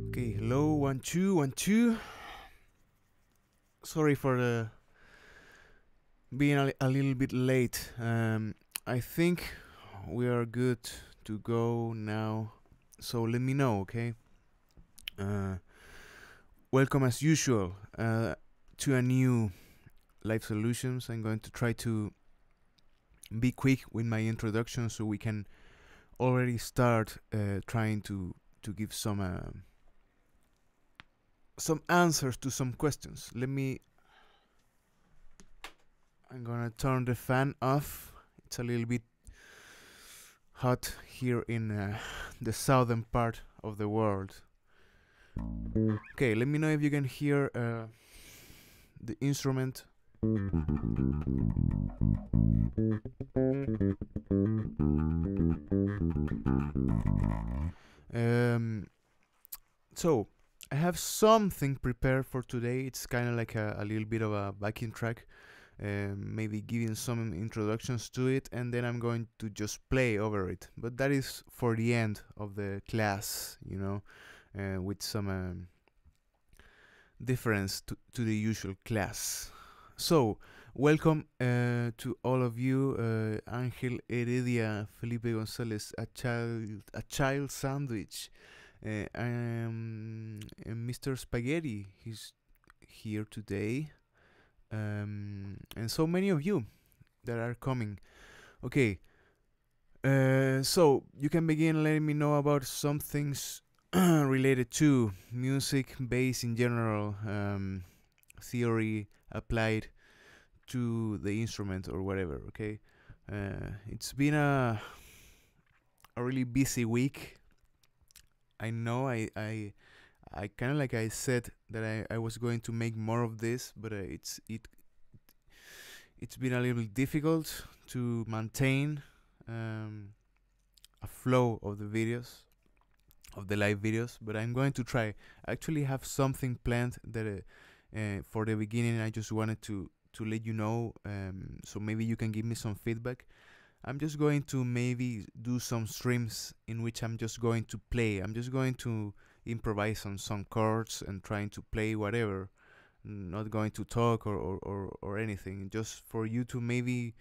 Okay, hello, 1 2 1 2. Sorry for the being a little bit late. I think we are good to go now. So let me know, okay? Welcome as usual to a new Live Solutions. I'm going to try to be quick with my introduction so we can already start trying to give some answers to some questions. I'm gonna turn the fan off. It's a little bit hot here in the southern part of the world. Okay, let me know if you can hear the instrument. So I have something prepared for today. It's kind of like a little bit of a backing track, maybe giving some introductions to it, and then I'm going to just play over it. But that is for the end of the class, you know, with some difference to the usual class. So welcome to all of you. Angel Heredia, Felipe Gonzalez, a child sandwich. Mr. Spaghetti, he's here today, and so many of you that are coming. Okay, so you can begin letting me know about some things related to music, bass in general, theory applied to the instrument or whatever. Okay, it's been a really busy week. I know I kind of like I said that I was going to make more of this, but it's been a little difficult to maintain a flow of the videos, of the live videos. But I'm going to try. I actually have something planned that for the beginning I just wanted to let you know, so maybe you can give me some feedback. I'm just going to maybe do some streams in which I'm just going to play. I'm just going to improvise on some chords and trying to play whatever. Not going to talk or anything. Just for you to maybe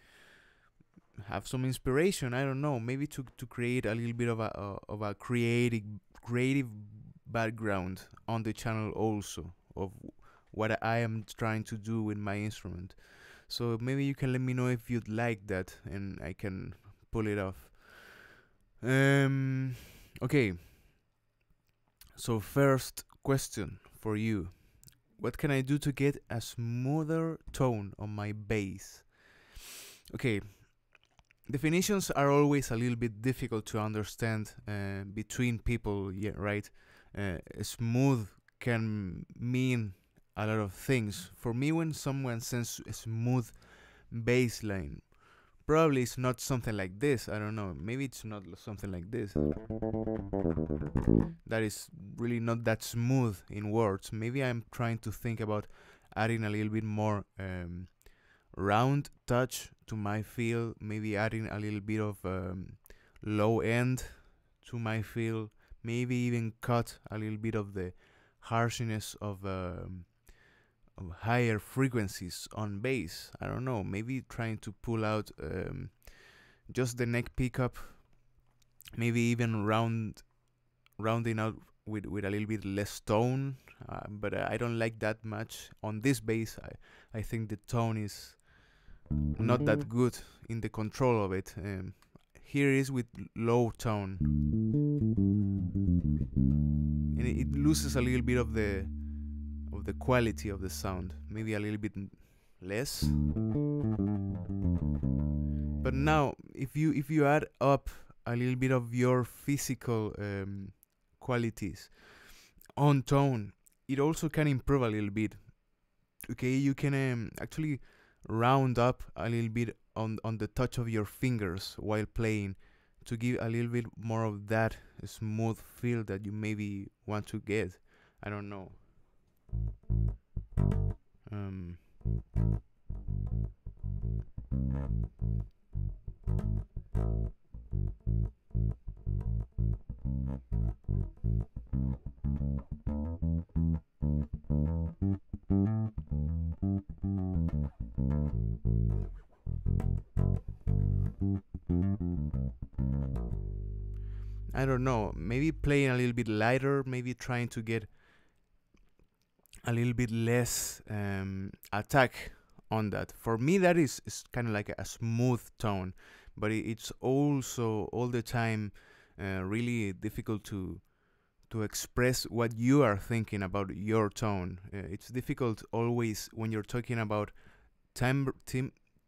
have some inspiration. I don't know. Maybe to create a little bit of a creative background on the channel also of what I am trying to do with my instrument. So maybe you can let me know if you'd like that, and I can pull it off. Okay. So first question for you: what can I do to get a smoother tone on my bass? Okay. Definitions are always a little bit difficult to understand between people. Yeah, right. Smooth can mean a lot of things. For me, when someone says a smooth bass line, probably it's not something like this. I don't know. Maybe it's not something like this. That is really not that smooth in words. Maybe I'm trying to think about adding a little bit more round touch to my feel. Maybe adding a little bit of low end to my feel. Maybe even cut a little bit of the harshness of higher frequencies on bass. I don't know, maybe trying to pull out just the neck pickup, maybe even rounding out with a little bit less tone, but I don't like that much on this bass. I think the tone is not that good in the control of it. Here it is with low tone, and it loses a little bit of the quality of the sound, maybe a little bit less. But now if you add up a little bit of your physical qualities on tone, it also can improve a little bit. Okay, you can actually round up a little bit on the touch of your fingers while playing to give a little bit more of that smooth feel that you maybe want to get. I don't know. I don't know, maybe playing a little bit lighter, maybe trying to get a little bit less attack on that. For me, that is kind of like a smooth tone, but it's also all the time really difficult to express what you are thinking about your tone. It's difficult always when you're talking about timbre.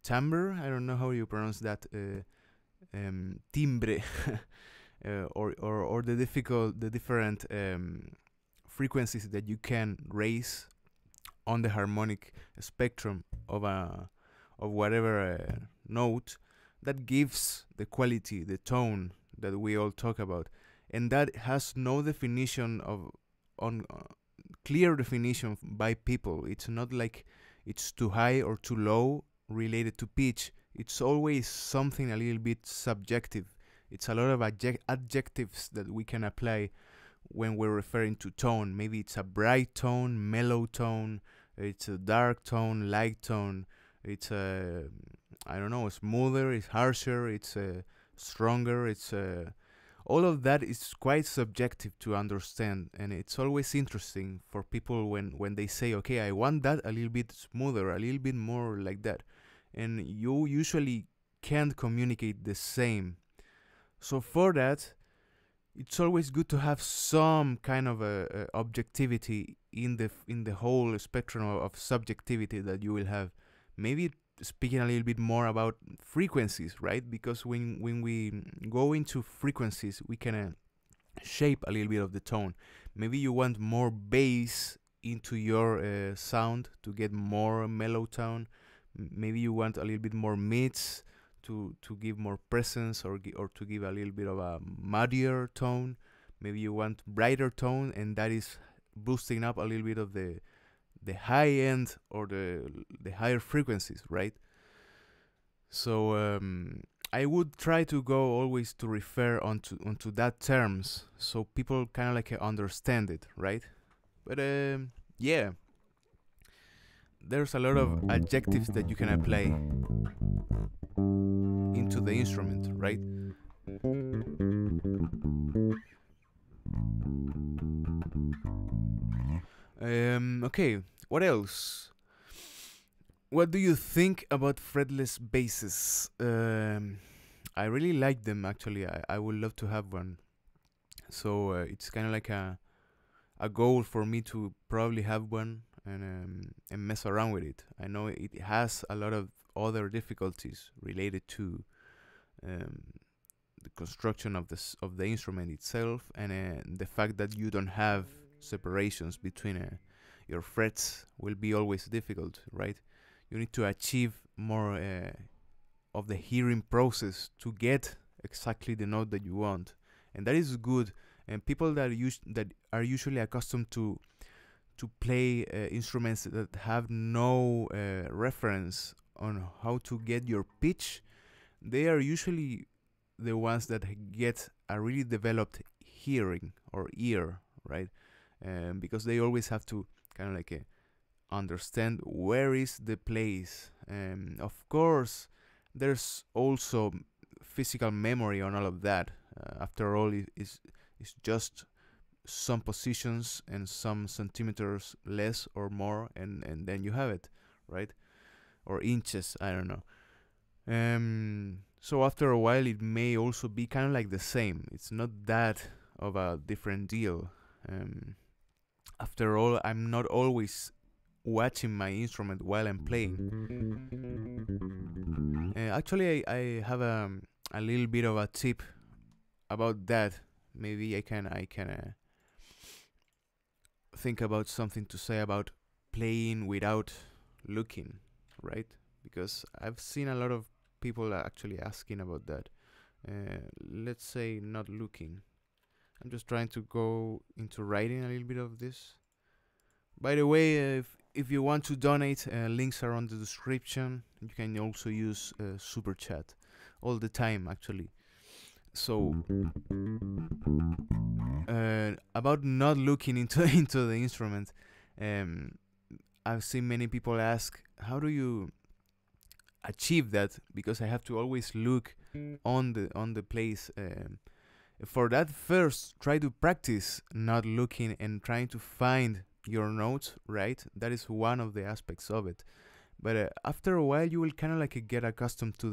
Timbre. I don't know how you pronounce that. Timbre, or the different frequencies that you can raise on the harmonic spectrum of whatever note that gives the quality, the tone that we all talk about, and that has no definition of on clear definition by people. It's not like it's too high or too low related to pitch. It's always something a little bit subjective. It's a lot of adjectives that we can apply when we're referring to tone. Maybe it's a bright tone, mellow tone, it's a dark tone, light tone, it's a, I don't know, smoother, it's harsher, it's stronger, it's all of that is quite subjective to understand, and it's always interesting for people when they say, okay, I want that a little bit smoother, a little bit more like that, and you usually can't communicate the same. So for that, it's always good to have some kind of a objectivity in the whole spectrum of subjectivity that you will have. Maybe speaking a little bit more about frequencies, right? Because when we go into frequencies, we can shape a little bit of the tone. Maybe you want more bass into your sound to get more mellow tone. Maybe you want a little bit more mids to give more presence, or to give a little bit of a muddier tone. Maybe you want brighter tone, and that is boosting up a little bit of the high end or the higher frequencies, right? So I would try to go always to refer onto that terms, so people kind of like understand it, right? But yeah, there's a lot of adjectives that you can apply into the instrument, right? Okay, what else? What do you think about fretless basses? I really like them, actually. I would love to have one. So it's kind of like a goal for me to probably have one and mess around with it. I know it has a lot of other difficulties related to the construction of the instrument itself, and the fact that you don't have separations between your frets will be always difficult, right? You need to achieve more of the hearing process to get exactly the note that you want, and that is good. And people that are usually accustomed to play instruments that have no reference on how to get your pitch, they are usually the ones that get a really developed hearing or ear, right? Because they always have to kind of like understand where is the place. Of course, there's also physical memory on all of that. After all, it's just some positions and some centimeters less or more, and then you have it, right? Or inches, I don't know. So after a while, it may also be kind of like the same. It's not that of a different deal. After all, I'm not always watching my instrument while I'm playing. Actually, I have a little bit of a tip about that. Maybe I can think about something to say about playing without looking, right? Because I've seen a lot of people actually asking about that. Let's say not looking. I'm just trying to go into writing a little bit of this. By the way, if you want to donate, links are on the description. You can also use Super Chat all the time, actually. So about not looking into the instrument, I've seen many people ask, how do you achieve that? Because I have to always look on the place, For that, first try to practice not looking and trying to find your notes, right? That is one of the aspects of it. But after a while, you will kind of like get accustomed to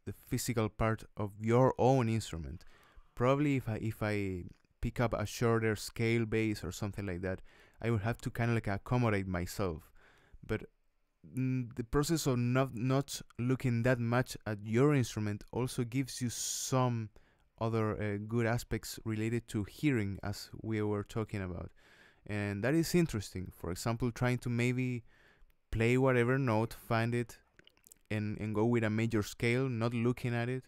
the physical part of your own instrument. Probably if I pick up a shorter scale bass or something like that, I will have to kind of like accommodate myself. But the process of not looking that much at your instrument also gives you some other good aspects related to hearing, as we were talking about, and that is interesting. For example, trying to maybe play whatever note, find it, and go with a major scale, not looking at it.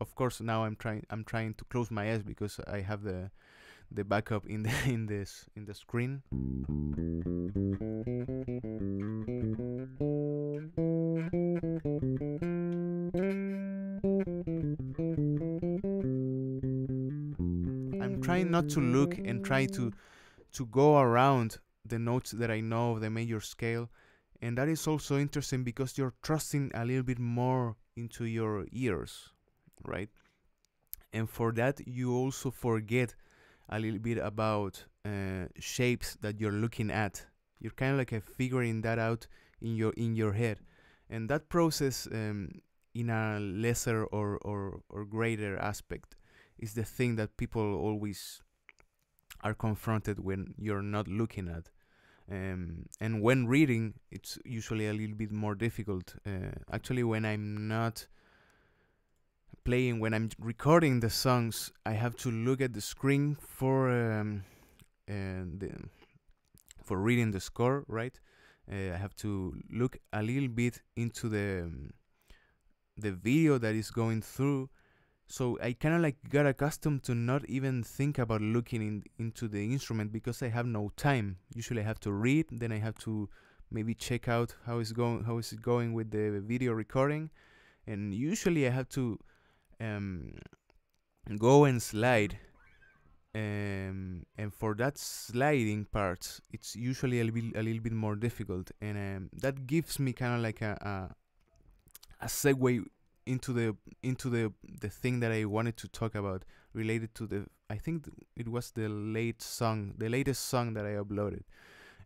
Of course, now I'm trying to close my eyes because I have the backup in the in the screen. I'm trying not to look and try to go around the notes that I know of the major scale, and that is also interesting because you're trusting a little bit more into your ears, right? And for that, you also forget a little bit about shapes that you're looking at. You're kind of like figuring that out in your head, and that process, in a lesser or greater aspect, is the thing that people always are confronted when you're not looking at. And when reading, it's usually a little bit more difficult. Actually, when I'm not playing, when I'm recording the songs, I have to look at the screen for reading the score, right? I have to look a little bit into the video that is going through. So I kind of like got accustomed to not even think about looking into the instrument because I have no time. Usually I have to read, then I have to maybe check out how is it going with the video recording, and usually I have to go and slide. And for that sliding part, it's usually a little bit more difficult, and that gives me kind of like a segue into the thing that I wanted to talk about, related to I think it was the latest song that I uploaded,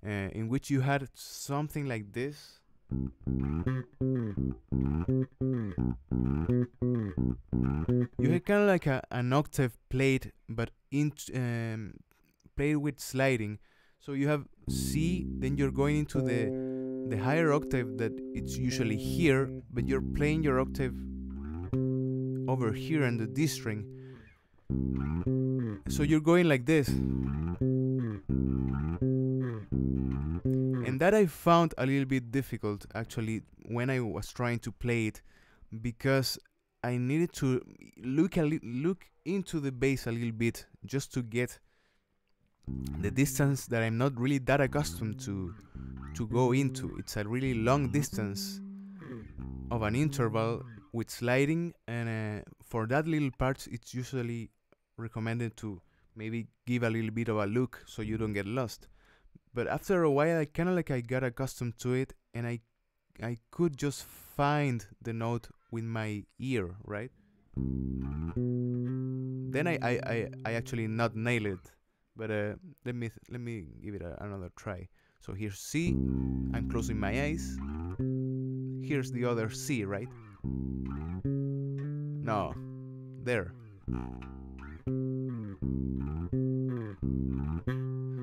in which you had something like this. You had kind of like an octave played, but played with sliding. So you have C, then you're going into the higher octave that it's usually here, but you're playing your octave over here in the D string. So you're going like this. And that I found a little bit difficult, actually, when I was trying to play it, because I needed to look into the bass a little bit just to get the distance that I'm not really that accustomed to go into. It's a really long distance of an interval with sliding, and for that little part, it's usually recommended to maybe give a little bit of a look so you don't get lost. But after a while, I kind of like I got accustomed to it, and I could just find the note with my ear, right? Then I actually not nail it, but let me give it another try. So here's C, I'm closing my eyes. Here's the other C, right? No, there.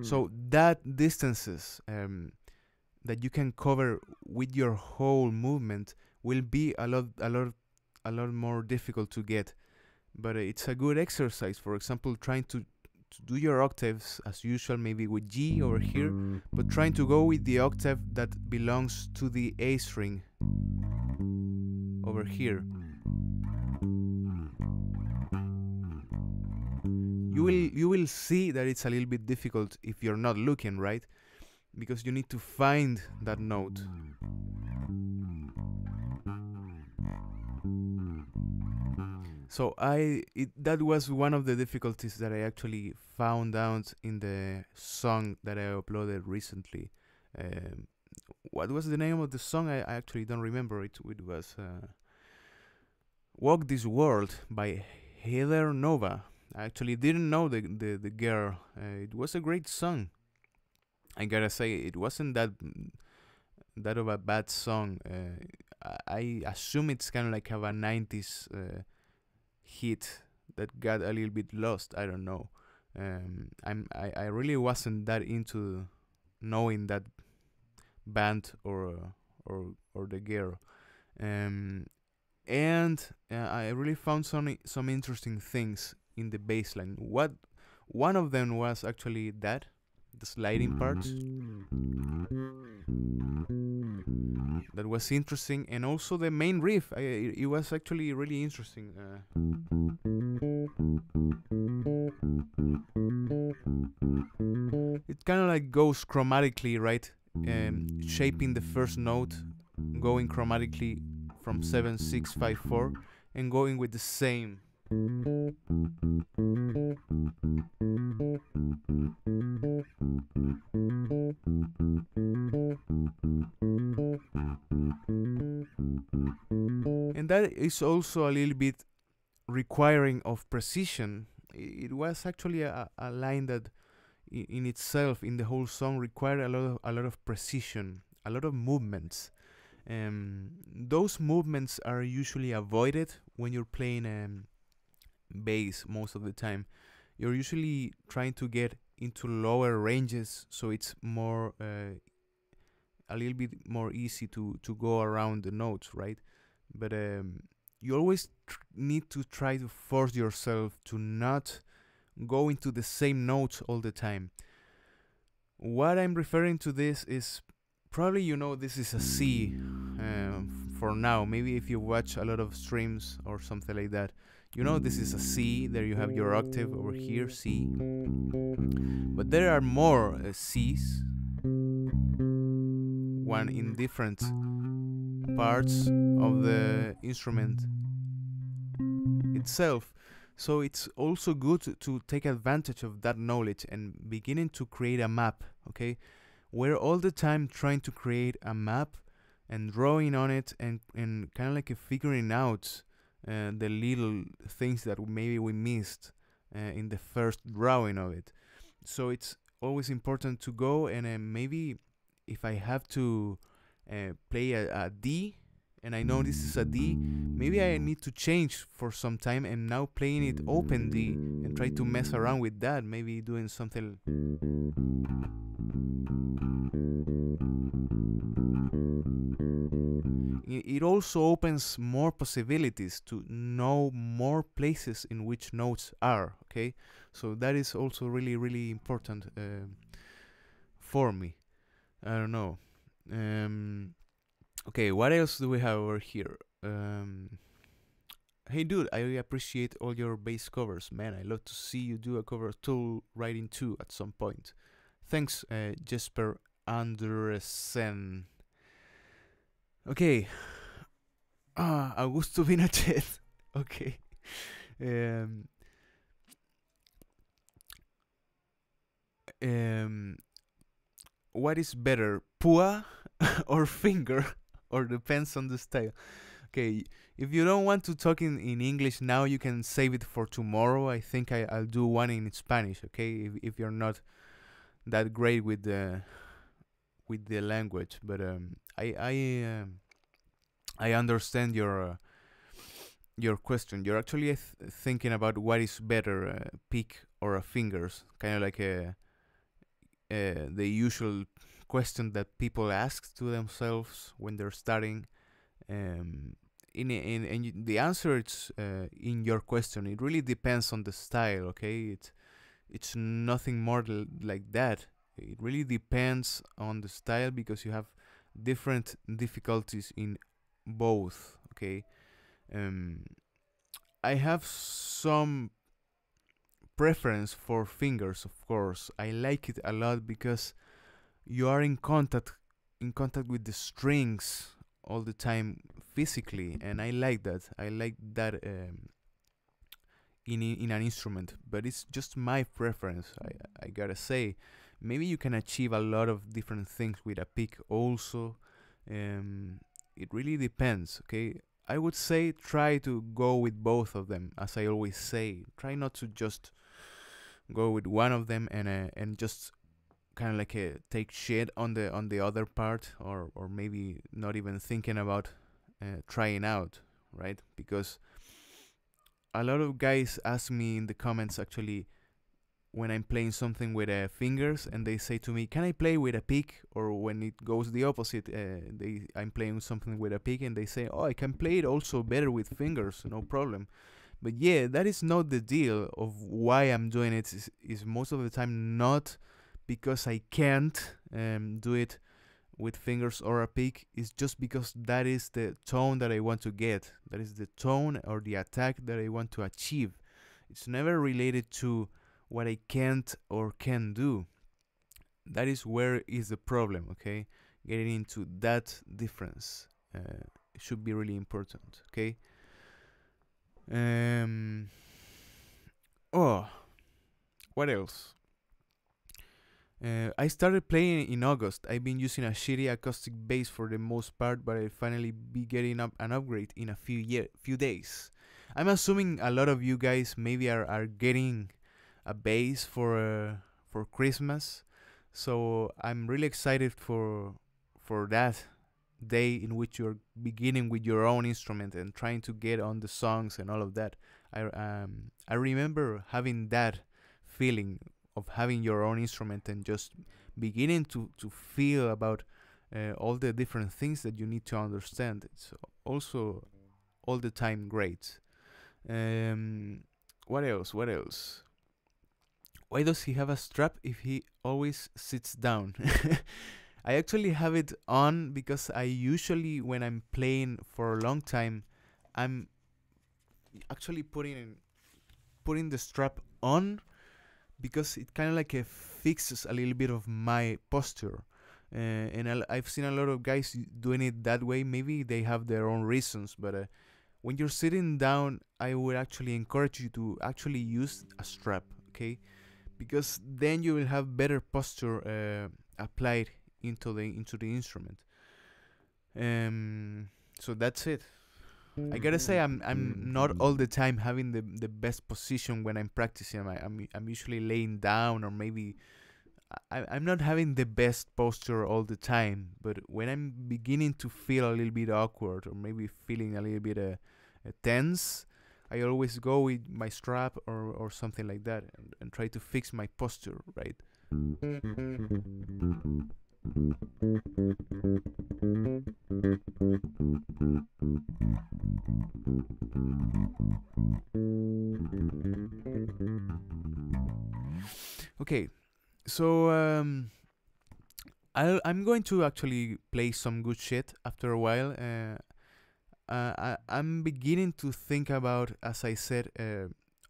So that distances that you can cover with your whole movement will be a lot more difficult to get, but it's a good exercise. For example, trying to do your octaves as usual, maybe with G over here, but trying to go with the octave that belongs to the A string over here. You will see that it's a little bit difficult if you're not looking, right? Because you need to find that note. So that was one of the difficulties that I actually found out in the song that I uploaded recently. What was the name of the song? I actually don't remember. It was Walk This World by Heather Nova. I actually didn't know the girl. It was a great song. I gotta say, it wasn't that of a bad song. I assume it's kind of like a 90s hit that got a little bit lost. I don't know. I really wasn't that into knowing that band or the girl. And I really found some interesting things in the bass line. One of them was actually that the sliding parts. That was interesting, and also the main riff. It was actually really interesting. It kind of like goes chromatically, right? Shaping the first note, going chromatically from 7/6/5/4, and going with the same. And that is also a little bit requiring of precision. It was actually a line that in itself, in the whole song, required a lot of precision, a lot of movements. Those movements are usually avoided when you're playing bass most of the time. You're usually trying to get into lower ranges, so it's more a little bit more easy to go around the notes, right? But you always need to try to force yourself to not go into the same notes all the time. What I'm referring to this is probably, you know, this is a C for now. Maybe if you watch a lot of streams or something like that, you know this is a C. There you have your octave over here, C. But there are more Cs, one in different parts of the instrument itself. So it's also good to take advantage of that knowledge and beginning to create a map, okay? We're all the time trying to create a map and drawing on it and kind of like figuring out the little things that maybe we missed in the first drawing of it. So it's always important to go and maybe if I have to play a D, and I know this is a D, maybe I need to change for some time and now playing it open D and try to mess around with that, maybe doing something. It also opens more possibilities to know more places in which notes are, okay? So that is also really, really important for me. I don't know. Okay, what else do we have over here? Hey dude, I really appreciate all your bass covers, man. I love to see you do a cover of Tool Writing 2 at some point. Thanks, Jesper Andersen. Okay. Augusto Pinochet. Okay. What is better, pua or finger? Or depends on the style. Okay, if you don't want to talk in English now, you can save it for tomorrow. I think I'll do one in Spanish, okay? If you're not that great with the language, but I understand your question. You're actually thinking about what is better, pick or a fingers, kind of like the usual question that people ask to themselves when they're starting. And the answer is in your question. It really depends on the style, okay? It's nothing more like that. It really depends on the style because you have different difficulties in both, okay? I have some preference for fingers, of course. I like it a lot because you are in contact with the strings all the time physically, and I like that. I like that in an instrument, but it's just my preference. I gotta say, maybe you can achieve a lot of different things with a pick also. It really depends, okay? I would say try to go with both of them. As I always say, try not to just go with one of them and just kind of like take shit on the other part, or maybe not even thinking about trying out, right? Because a lot of guys ask me in the comments actually when I'm playing something with fingers, and they say to me, "Can I play with a pick?" Or when it goes the opposite, I'm playing something with a pick, and they say, "Oh, I can play it also better with fingers, no problem." But yeah, that is not the deal of why I'm doing it. Is most of the time not because I can't do it with fingers or a pick. It's just because that is the tone that I want to get. That is the tone or the attack that I want to achieve. It's never related to what I can't or can do. That is where is the problem, okay? Getting into that difference should be really important, okay? Oh, what else? I started playing in August. I've been using a shitty acoustic bass for the most part, but I'll finally be getting up an upgrade in a few days. I'm assuming a lot of you guys maybe are getting a bass for Christmas, so I'm really excited for that day in which you're beginning with your own instrument and trying to get on the songs and all of that. I remember having that feeling of having your own instrument and just beginning to feel about all the different things that you need to understand. It's also all the time great. What else? What else? Why does he have a strap if he always sits down? I actually have it on because I usually, when I'm playing for a long time, I'm actually putting the strap on because it kind of like fixes a little bit of my posture. And I've seen a lot of guys doing it that way. Maybe they have their own reasons, but when you're sitting down, I would actually encourage you to actually use a strap, okay? Because then you will have better posture applied into the instrument. So that's it. I gotta say I'm not all the time having the best position when I'm practicing. I'm usually laying down, or maybe I'm not having the best posture all the time. But when I'm beginning to feel a little bit awkward, or maybe feeling a little bit tense, I always go with my strap or something like that, and try to fix my posture, right? Okay, so I'm going to actually play some good shit after a while. I'm beginning to think about, as I said,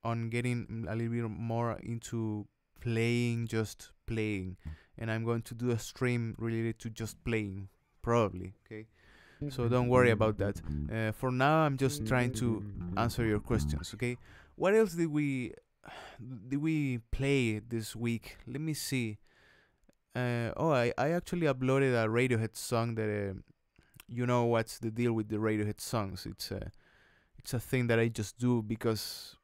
on getting a little bit more into just playing, and I'm going to do a stream related to just playing, probably. Okay, so don't worry about that. For now, I'm just trying to answer your questions. Okay, what else did we play this week? Let me see. I actually uploaded a Radiohead song that you know what's the deal with the Radiohead songs. It's a thing that I just do because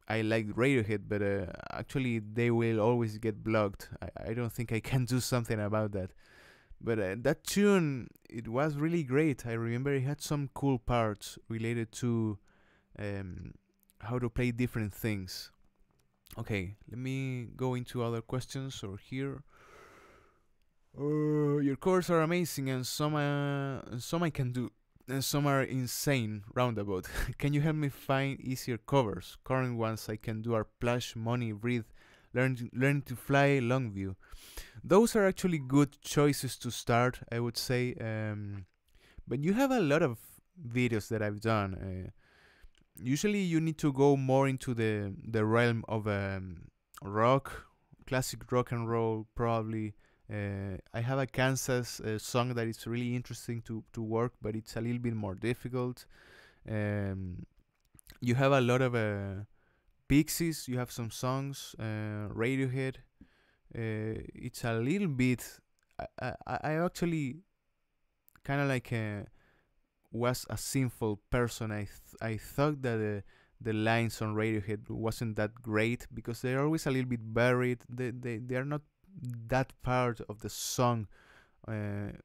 I like Radiohead, but actually they will always get blocked. I don't think I can do something about that. But that tune, it was really great. I remember it had some cool parts related to how to play different things. Okay, let me go into other questions or here. Your covers are amazing, and some I can do, and some are insane roundabout. Can you help me find easier covers? Current ones I can do are Plush, Money, Breathe, Learn to Fly, Longview. Those are actually good choices to start, I would say. But you have a lot of videos that I've done. Usually you need to go more into the realm of rock, classic rock and roll, probably. I have a Kansas song that is really interesting to work, but it's a little bit more difficult. You have a lot of Pixies, you have some songs, Radiohead. It's a little bit. I actually kind of like was a sinful person. I thought that the lines on Radiohead wasn't that great because they're always a little bit buried. They are not that part of the song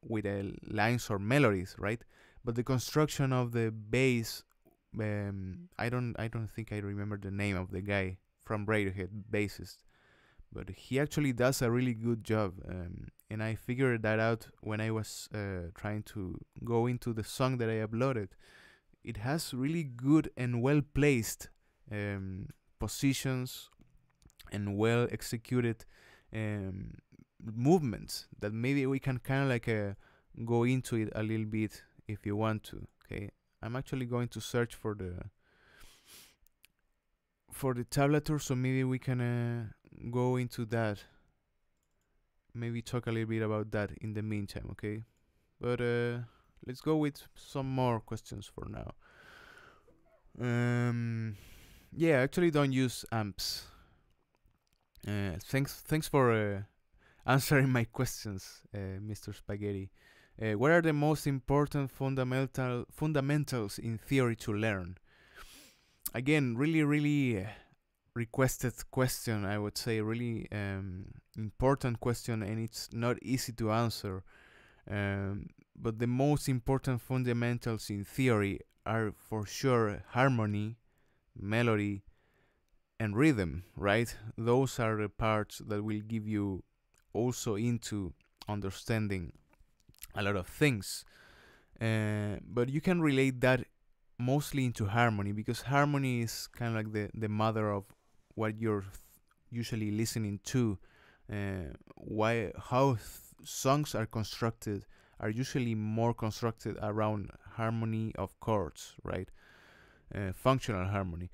with lines or melodies, right? But the construction of the bass, I don't think I remember the name of the guy from Radiohead, bassist, but he actually does a really good job. And I figured that out when I was trying to go into the song that I uploaded. It has really good and well placed positions and well executed movements that maybe we can kind of like go into it a little bit if you want to. Okay, I'm actually going to search for the tablature, so maybe we can go into that. Maybe talk a little bit about that in the meantime. Okay, but let's go with some more questions for now. Yeah, I actually don't use amps. Thanks for answering my questions, Mr. Spaghetti. What are the most important fundamentals in theory to learn? Again, really requested question. I would say really important question, and it's not easy to answer. But the most important fundamentals in theory are for sure harmony, melody, and rhythm, right? Those are the parts that will give you also into understanding a lot of things. But you can relate that mostly into harmony, because harmony is kind of like the mother of what you're usually listening to. How songs are constructed are usually more constructed around harmony of chords, right? Functional harmony.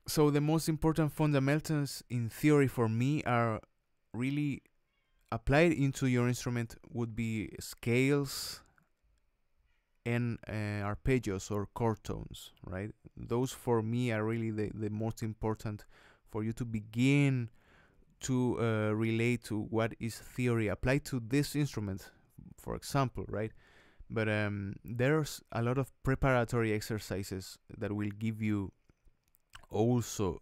So the most important fundamentals in theory for me are really applied into your instrument would be scales and arpeggios or chord tones, right? Those for me are really the most important for you to begin to relate to what is theory applied to this instrument, for example, right? But there's a lot of preparatory exercises that will give you also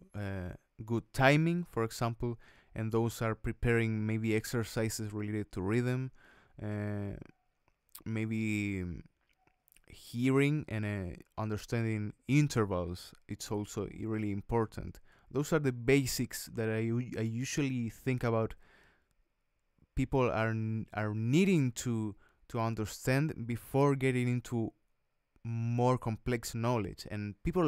good timing, for example, and those are preparing maybe exercises related to rhythm, maybe hearing and understanding intervals. It's also really important. Those are the basics that I usually think about. People are needing to understand before getting into more complex knowledge, and people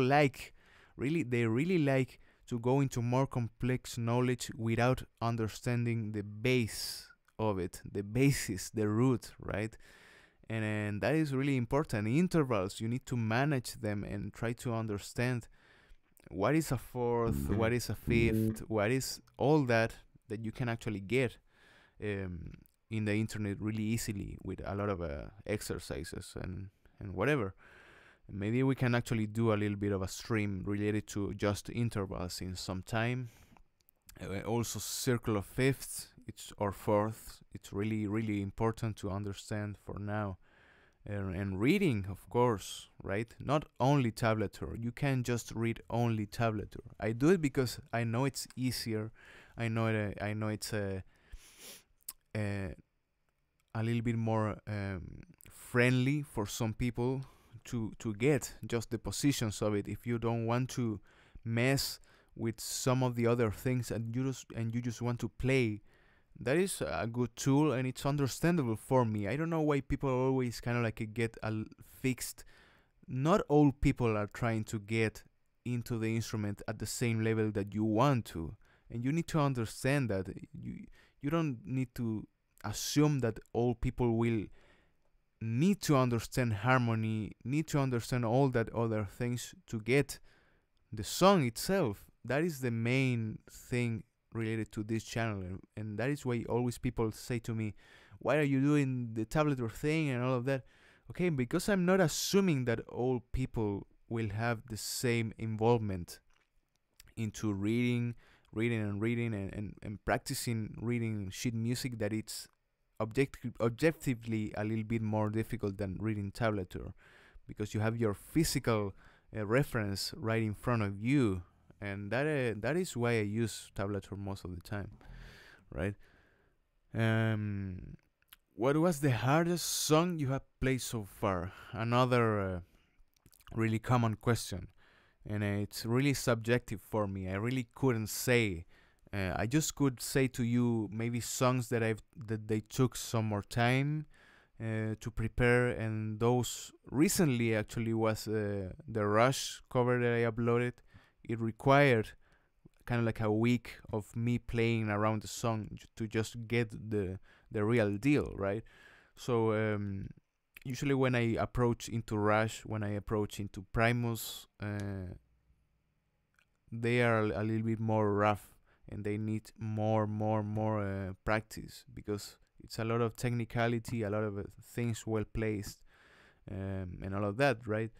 really like to go into more complex knowledge without understanding the base of it, the basis, the root, right? And that is really important. Intervals, you need to manage them and try to understand what is a fourth, what is a fifth, what is all that you can actually get in the internet really easily with a lot of exercises and whatever. Maybe we can actually do a little bit of a stream related to just intervals in some time. Also circle of fifths, or fourths. It's really important to understand for now. And reading, of course, right? Not only tablature. You can't just read only tablature. I do it because I know it's easier. I know it's a little bit more friendly for some people to get just the positions of it. If you don't want to mess with some of the other things and you just want to play, that is a good tool, and it's understandable for me. I don't know why people always kind of like get fixed. Not all people are trying to get into the instrument at the same level that you want to, and you need to understand that you don't need to assume that all people will need to understand harmony, need to understand all that other things to get the song itself. That is the main thing related to this channel, and that is why always people say to me, why are you doing the tablature thing and all of that? Okay, because I'm not assuming that all people will have the same involvement into reading and practicing reading sheet music that it's objectively a little bit more difficult than reading tablature, because you have your physical reference right in front of you, and that is why I use tablature most of the time, right? What was the hardest song you have played so far? Another really common question, and it's really subjective for me. I really couldn't say. I just could say to you maybe songs that they took some more time to prepare, and those recently actually was the Rush cover that I uploaded. It required kind of like a week of me playing around the song to just get the real deal, right? So usually when I approach into Rush, when I approach into Primus, they are a little bit more rough, and they need more practice, because it's a lot of technicality, a lot of things well placed, and all of that, right?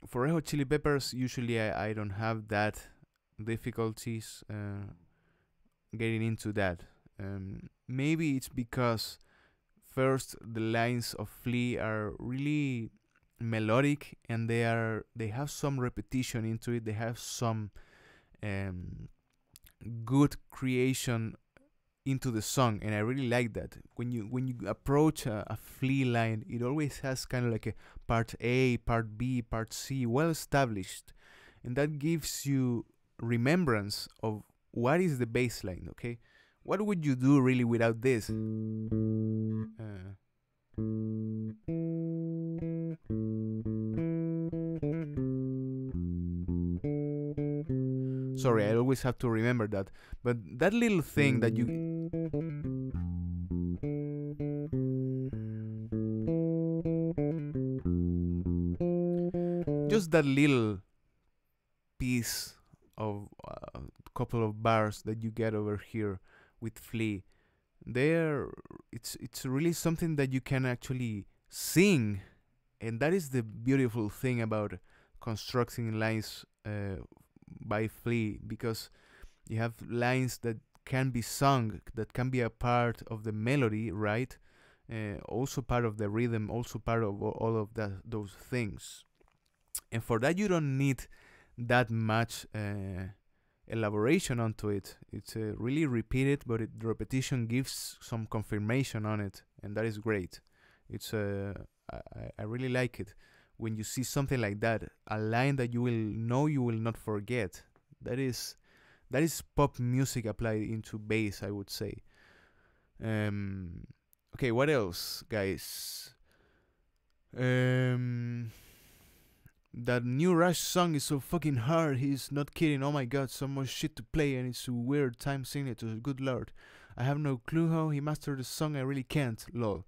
For Red Hot Chili Peppers, usually I don't have that difficulties getting into that. Maybe it's because first the lines of Flea are really melodic, and they have some repetition into it. They have some good creation into the song, and I really like that. When you approach a Flea line, it always has kind of like a part A, part B, part C, well established, and that gives you remembrance of what is the bass line. Okay, what would you do really without this? Sorry, I always have to remember that. But that little thing that you... just that little piece of a couple of bars that you get over here with Flea, it's really something that you can actually sing, and that is the beautiful thing about constructing lines by Flea, because you have lines that can be sung, that can be a part of the melody, right? Also part of the rhythm, also part of all of those things. And for that, you don't need that much elaboration onto it. It's really repeated, but the repetition gives some confirmation on it, and that is great. It's I really like it when you see something like that, a line that you will know you will not forget. That is pop music applied into bass, I would say. Okay, what else, guys? That new Rush song is so fucking hard. He's not kidding. Oh my god, so much shit to play, and it's a weird time signatures. Good lord, I have no clue how he mastered the song. I really can't. Lol.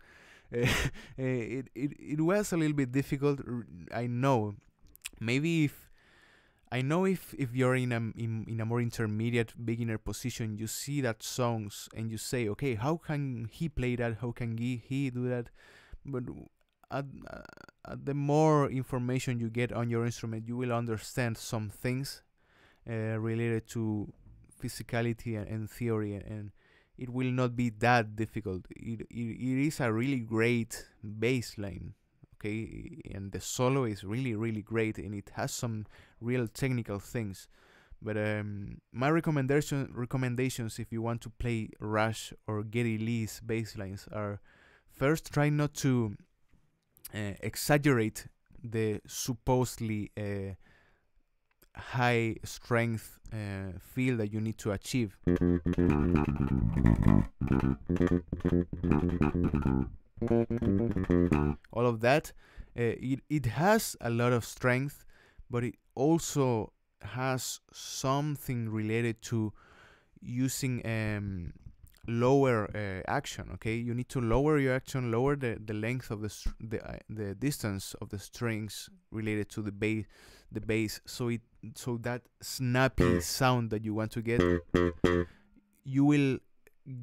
It was a little bit difficult. I know. Maybe if you're in a more intermediate beginner position, you see that songs and you say, okay, how can he play that? How can he do that? But the more information you get on your instrument, you will understand some things related to physicality and theory, and it will not be that difficult. It is a really great bass line, okay, and the solo is really great, and it has some real technical things. But my recommendations if you want to play Rush or Geddy Lee's bass lines are, first, try not to exaggerate the supposedly high strength feel that you need to achieve. All of that, it has a lot of strength, but it also has something related to using lower action. Okay, you need to lower your action, lower the length of the distance of the strings related to the bass, so that snappy sound that you want to get, you will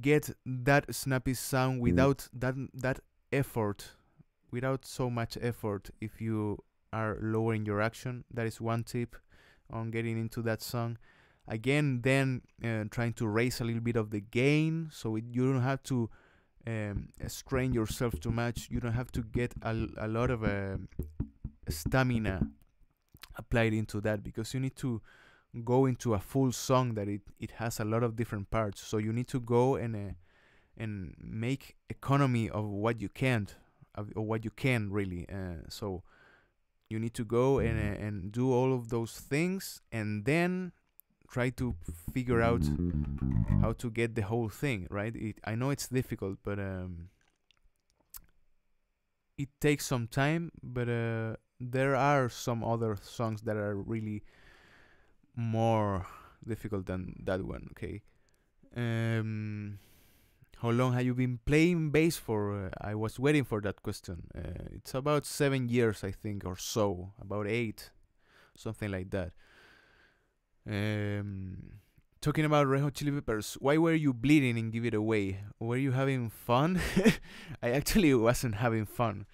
get that snappy sound without that effort, without so much effort, if you are lowering your action. That is one tip on getting into that song. Again, then trying to raise a little bit of the gain, so you don't have to strain yourself too much. You don't have to get a lot of stamina applied into that, because you need to go into a full song that it has a lot of different parts. So you need to go and make economy of what you can't, or what you can really. So you need to go and do all of those things, and then try to figure out how to get the whole thing right. I know it's difficult, but it takes some time. But there are some other songs that are really more difficult than that one. Okay. How long have you been playing bass for? I was waiting for that question. It's about 7 years, I think, or so. About 8, something like that. Talking about Red Hot Chili Peppers, why were you bleeding in Give It Away? Were you having fun? I actually wasn't having fun.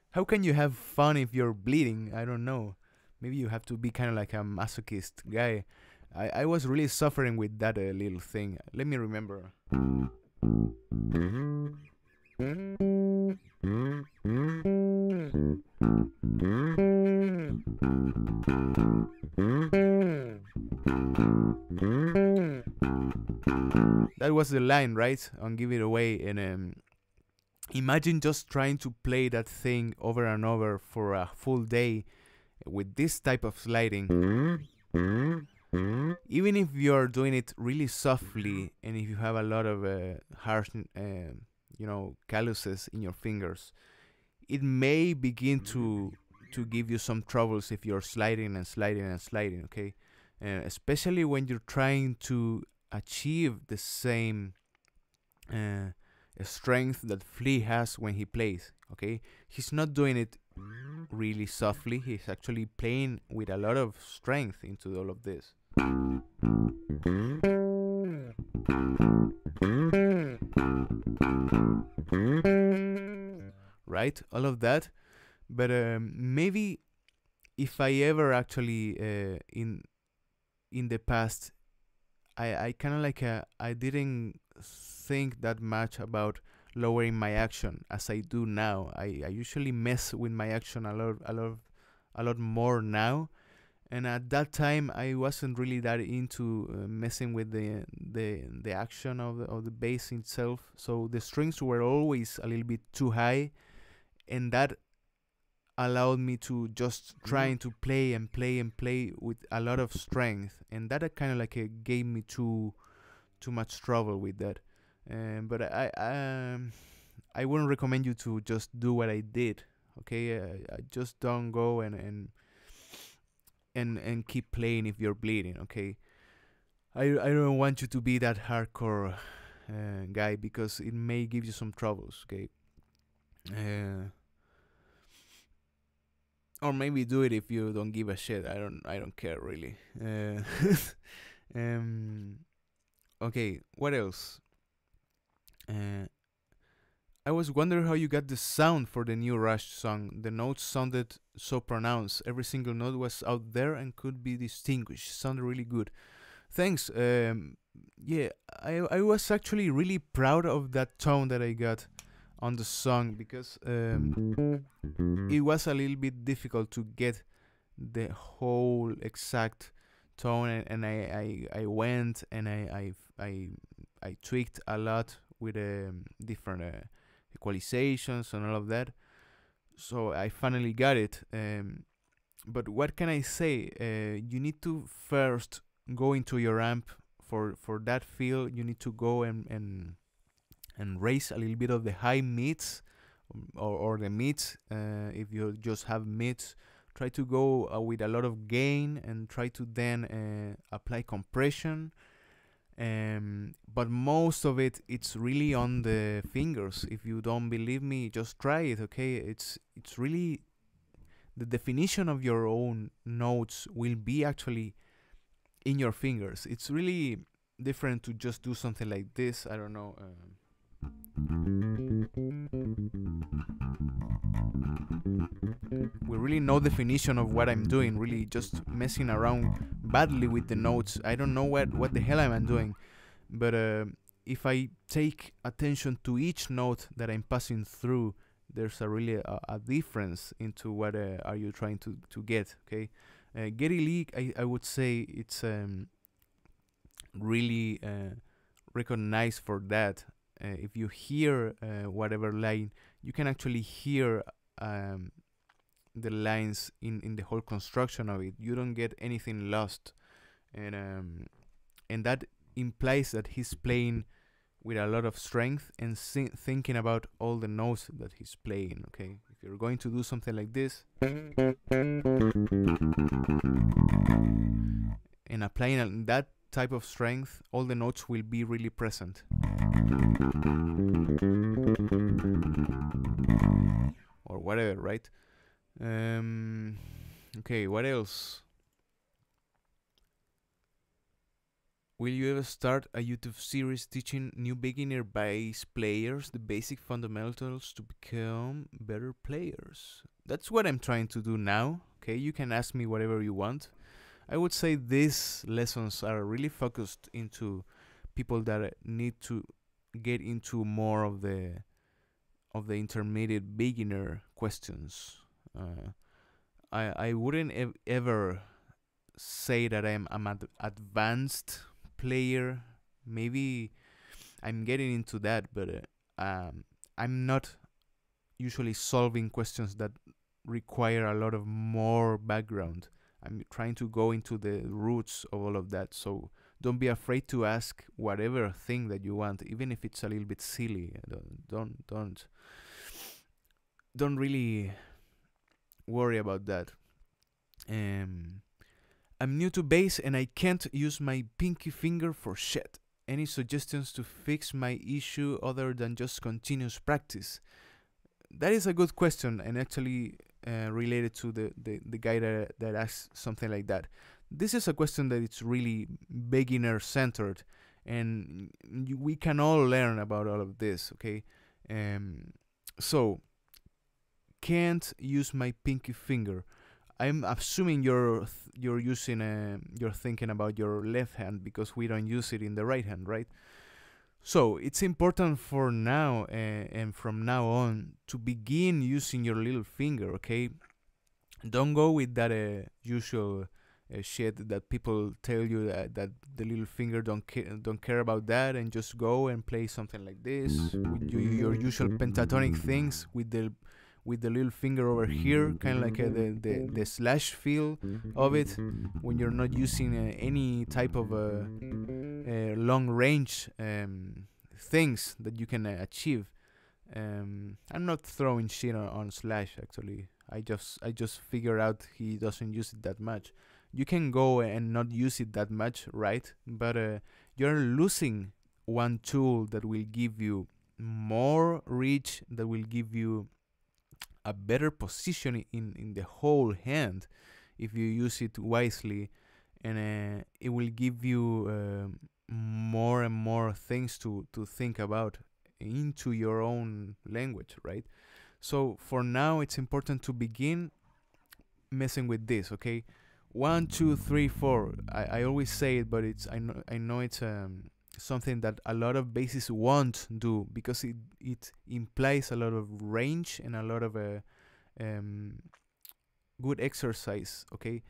How can you have fun if you're bleeding? I don't know. Maybe you have to be kind of like a masochist guy. I was really suffering with that little thing. Let me remember. That was the line, right? On Give It Away. And imagine just trying to play that thing over and over for a full day with this type of sliding. Even if you're doing it really softly, and if you have a lot of harsh, calluses in your fingers, it may begin to give you some troubles if you're sliding and sliding and sliding. Okay, especially when you're trying to achieve the same strength that Flea has when he plays. Okay, he's not doing it really softly. He's actually playing with a lot of strength into all of this. Right, all of that. But maybe if I ever actually in the past, I kind of like I didn't think that much about lowering my action as I do now. I usually mess with my action a lot more now, and at that time I wasn't really that into messing with the action of the bass itself. So the strings were always a little bit too high, and that allowed me to just trying to play and play and play with a lot of strength, and that kind of like gave me too much trouble with that. But I wouldn't recommend you to just do what I did. Okay, I just don't go and keep playing if you're bleeding. Okay, I don't want you to be that hardcore guy, because it may give you some troubles. Okay, or maybe do it if you don't give a shit. I don't care really. Okay, what else? I was wondering how you got the sound for the new Rush song. The notes sounded so pronounced. Every single note was out there and could be distinguished. Sounded really good. Thanks. Yeah, I was actually really proud of that tone that I got on the song, because it was a little bit difficult to get the whole exact tone, and I went and I tweaked a lot with different equalizations and all of that. So I finally got it. But what can I say? You need to first go into your amp for that feel. You need to go and raise a little bit of the high mids or the mids. If you just have mids, try to go with a lot of gain and try to then apply compression. But most of it's really on the fingers. If you don't believe me, just try it. Okay, it's really the definition of your own notes will be actually in your fingers. It's really different to just do something like this. I don't know. With really no definition of what I'm doing, really just messing around badly with the notes. I don't know what the hell I'm doing, but if I take attention to each note that I'm passing through, there's a really a difference into what are you trying to get. Okay, Getty Lee, I would say it's really recognized for that. If you hear whatever line, you can actually hear the lines in the whole construction of it. You don't get anything lost, and that implies that he's playing with a lot of strength and thinking about all the notes that he's playing. Okay, if you're going to do something like this and applying that type of strength, all the notes will be really present. Or whatever, right? Okay, what else? Will you ever start a YouTube series teaching new beginner bass players the basic fundamentals to become better players? That's what I'm trying to do now. Okay, you can ask me whatever you want. I would say these lessons are really focused into people that need to get into more of the intermediate beginner questions. I wouldn't ever say that I'm an advanced player. Maybe I'm getting into that, but I'm not usually solving questions that require a lot of more background. I'm trying to go into the roots of all of that, so don't be afraid to ask whatever thing that you want, even if it's a little bit silly. Don't really worry about that. I'm new to bass and I can't use my pinky finger for shit. Any suggestions to fix my issue other than just continuous practice? That is a good question, and actually related to the guy that asked something like that. This is a question that it's really beginner centered, and we can all learn about all of this. Okay, so can't use my pinky finger. I'm assuming you're thinking about your left hand, because we don't use it in the right hand, right? So it's important for now and from now on to begin using your little finger. Okay, don't go with that usual shit that people tell you that the little finger don't care about that, and just go and play something like this with your usual pentatonic things with the little finger over here, kind of like the slash feel of it, when you're not using any type of long range things that you can achieve. I'm not throwing shit on Slash, actually. I just figured out he doesn't use it that much. You can go and not use it that much, right? But you're losing one tool that will give you more reach, that will give you a better position in the whole hand if you use it wisely, and it will give you more and more things to think about into your own language, right? So for now, it's important to begin messing with this. Okay, 1, 2, 3, 4. I always say it, but I know it's something that a lot of bassists won't do, because it implies a lot of range and a lot of good exercise. Okay,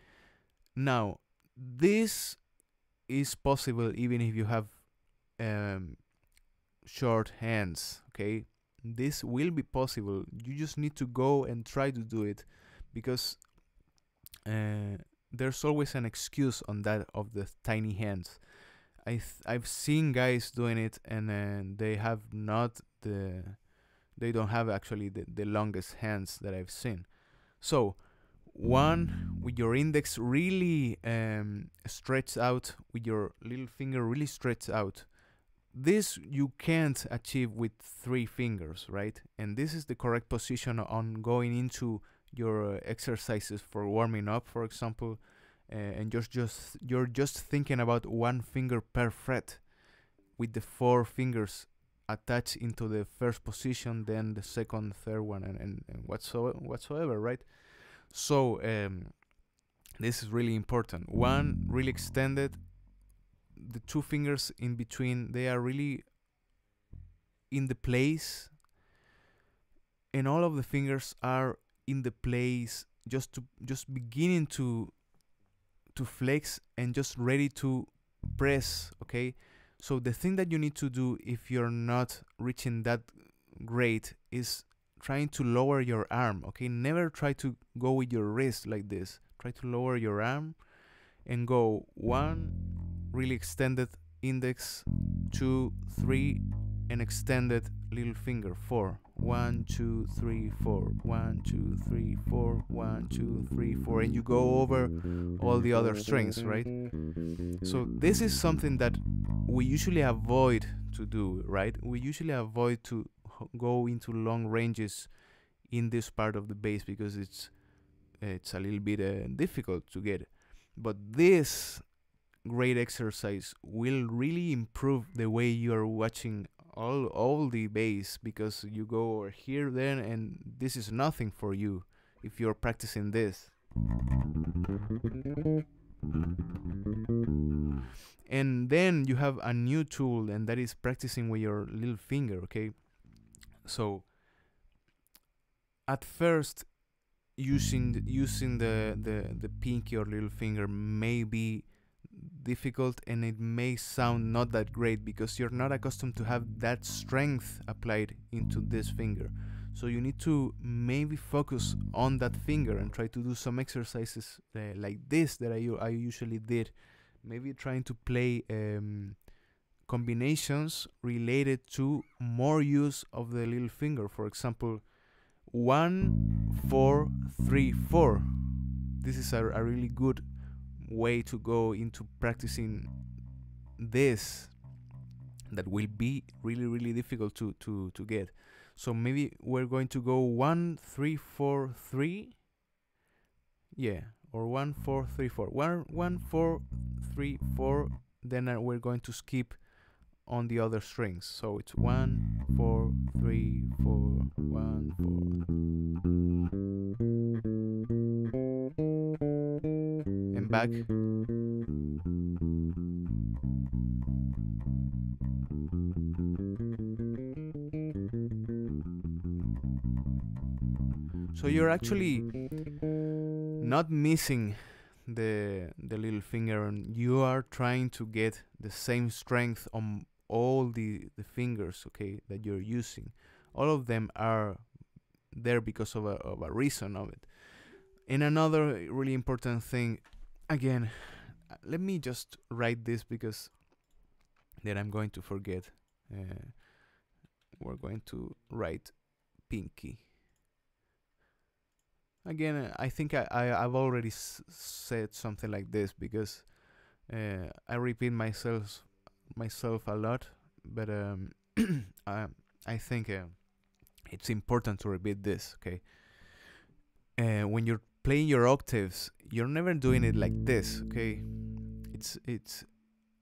now this is possible even if you have short hands. Okay, this will be possible. You just need to go and try to do it, because there's always an excuse on that of the tiny hands. I've seen guys doing it, and they don't have actually the longest hands that I've seen. So one, with your index really stretched out, with your little finger really stretched out. This you can't achieve with 3 fingers, right? And this is the correct position on going into your exercises for warming up, for example. And you're just thinking about 1 finger per fret, with the 4 fingers attached into the first position, then the second, third one, and whatsoever, right? So this is really important. 1 really extended, the 2 fingers in between, they are really in the place, and all of the fingers are in the place, just beginning to flex and just ready to press. Okay, so the thing that you need to do if you're not reaching that great is trying to lower your arm. Okay, never try to go with your wrist like this. Try to lower your arm and go 1 really extended index, 2, 3, and extended little finger, 4. 1, 2, 3, 4. 1, 2, 3, 4. 1, 2, 3, 4, and you go over all the other strings, right? So this is something that we usually avoid to do, right? We usually avoid to go into long ranges in this part of the bass because it's a little bit difficult to get. But this great exercise will really improve the way you are watching all the bass, because you go over here then, and this is nothing for you if you're practicing this. And then you have a new tool, and that is practicing with your little finger. Okay, so at first using the pinky or little finger may be difficult, and it may sound not that great because you're not accustomed to have that strength applied into this finger. So you need to maybe focus on that finger and try to do some exercises like this that I usually did, maybe trying to play combinations related to more use of the little finger. For example, 1, 4, 3, 4. This is a really good way to go into practicing this, that will be really difficult to get. So maybe we're going to go 1, 3, 4, 3, yeah, or 1, 4, 3, 4, 1, 4, 3, 4. Then we're going to skip on the other strings. So it's 1, 4, 3, 4, 1, 4, and back. So you're actually not missing the little finger, and you are trying to get the same strength on all the fingers, okay, that you're using. All of them are there because of a reason of it. And another really important thing, again, let me just write this because then I'm going to forget. We're going to write pinky. Again, I think I've already said something like this because I repeat myself a lot, but I think it's important to repeat this. Okay, when you're playing your octaves, you're never doing it like this. Okay, it's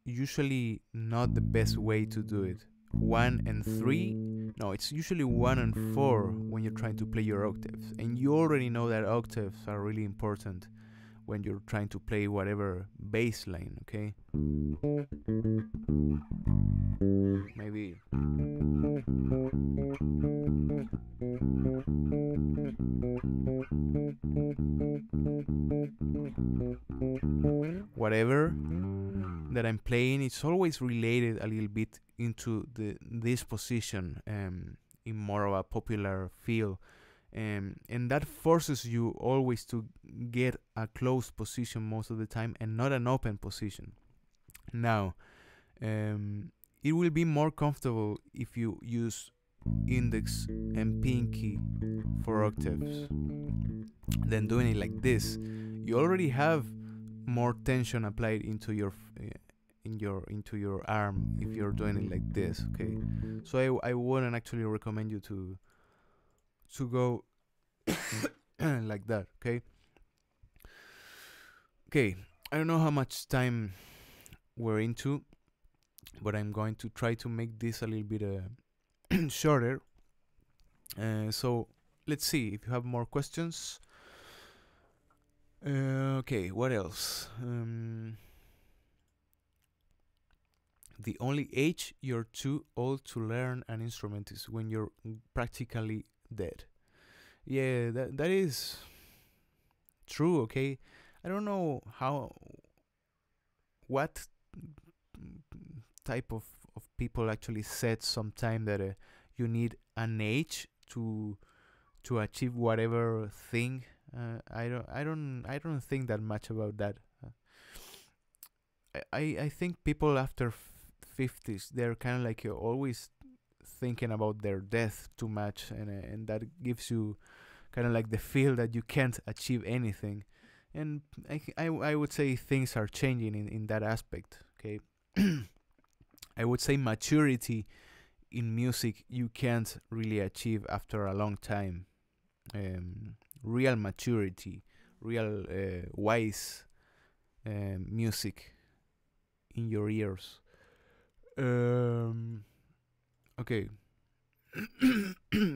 usually not the best way to do it. 1 and 3. No, it's usually 1 and 4 when you're trying to play your octaves. And you already know that octaves are really important when you're trying to play whatever bass line, okay? Maybe. Whatever that I'm playing, it's always related a little bit into this position in more of a popular feel, and that forces you always to get a closed position most of the time and not an open position. Now it will be more comfortable if you use index and pinky for octaves than doing it like this. You already have more tension applied into your into your arm if you're doing it like this, okay? So I wouldn't actually recommend you to go like that, okay? Okay, I don't know how much time we're into, but I'm going to try to make this a little bit shorter. So let's see if you have more questions. Okay, what else? the only age you're too old to learn an instrument is when you're practically dead. Yeah, that is true. Okay, I don't know what type of people actually said sometime that you need an age to achieve whatever thing. I don't think that much about that. I think people after 50s, they're kind of like always thinking about their death too much, and that gives you kind of like the feel that you can't achieve anything. And I would say things are changing in that aspect. Okay, I would say maturity in music you can't really achieve after a long time. Real maturity, real wise music in your ears. Okay.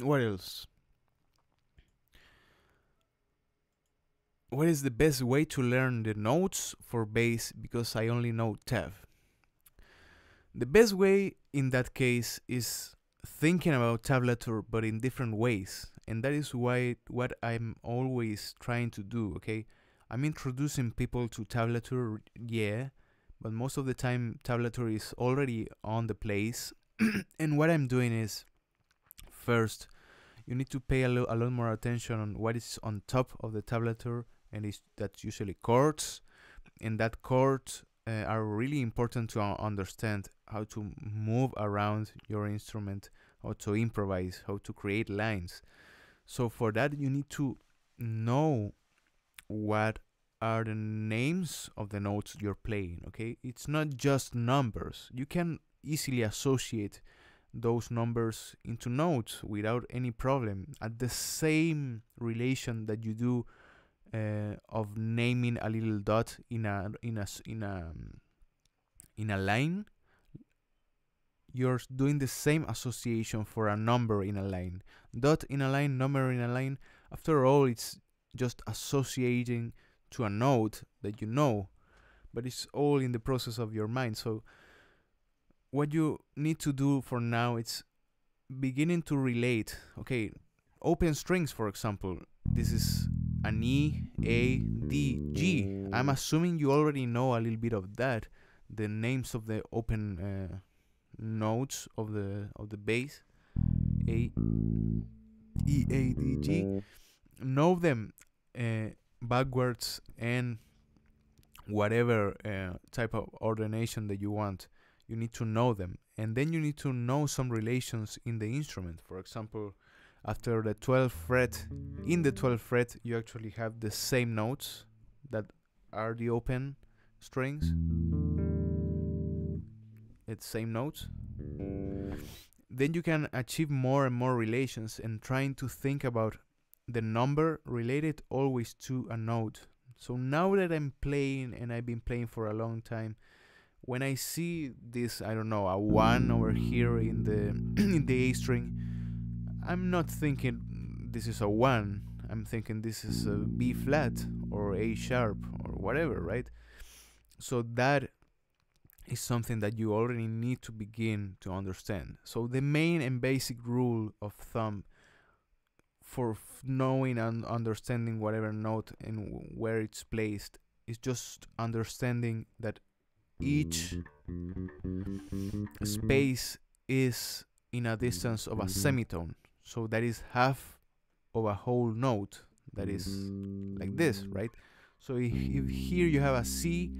What else? What is the best way to learn the notes for bass because I only know tab? The best way in that case is thinking about tablature but in different ways, and that is what I'm always trying to do. Okay, I'm introducing people to tablature, yeah, but most of the time tablature is already on the place. And what I'm doing is, first you need to pay a lot more attention on what is on top of the tablature, and that's usually chords, and that chords are really important to understand how to move around your instrument, how to improvise, how to create lines. So for that you need to know what are the names of the notes you're playing. Okay, it's not just numbers. You can easily associate those numbers into notes without any problem, at the same relation that you do of naming a little dot in a line. You're doing the same association for a number in a line. Dot in a line, number in a line. After all, it's just associating to a note that you know, but it's all in the process of your mind. So what you need to do for now is beginning to relate. Okay, open strings, for example. This is an E, A, D, G. I'm assuming you already know a little bit of that, the names of the open notes of the bass. A, E, A, D, G. Know them backwards and whatever type of ordination that you want. You need to know them, and then you need to know some relations in the instrument. For example, after the 12th fret, in the 12th fret you actually have the same notes that are the open strings. It's same notes. Then you can achieve more and more relations, and trying to think about the number related always to a note. So now that I'm playing, and I've been playing for a long time, when I see this, I don't know, a 1 over here in the in the A string, I'm not thinking this is a 1. I'm thinking this is a B flat or A sharp or whatever, right? So that is something that you already need to begin to understand. So the main and basic rule of thumb for knowing and understanding whatever note and where it's placed is just understanding that each space is in a distance of a semitone. So that is half of a whole note. That is like this, right? So if here you have a C,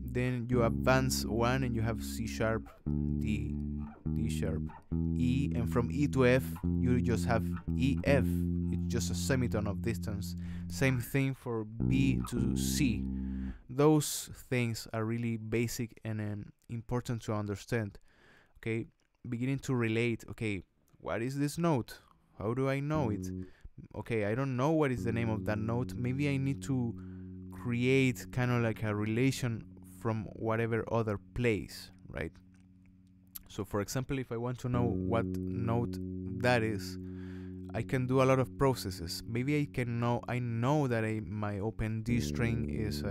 then you advance 1 and you have C sharp, D, D sharp, E, and from E to F you just have E, F. It's just a semitone of distance. Same thing for B to C. Those things are really basic and important to understand. Okay, beginning to relate. Okay, what is this note? How do I know it? Okay, I don't know what is the name of that note. Maybe I need to create kind of like a relation from whatever other place, right? So for example, if I want to know what note that is, I can do a lot of processes. Maybe I know that my open D string is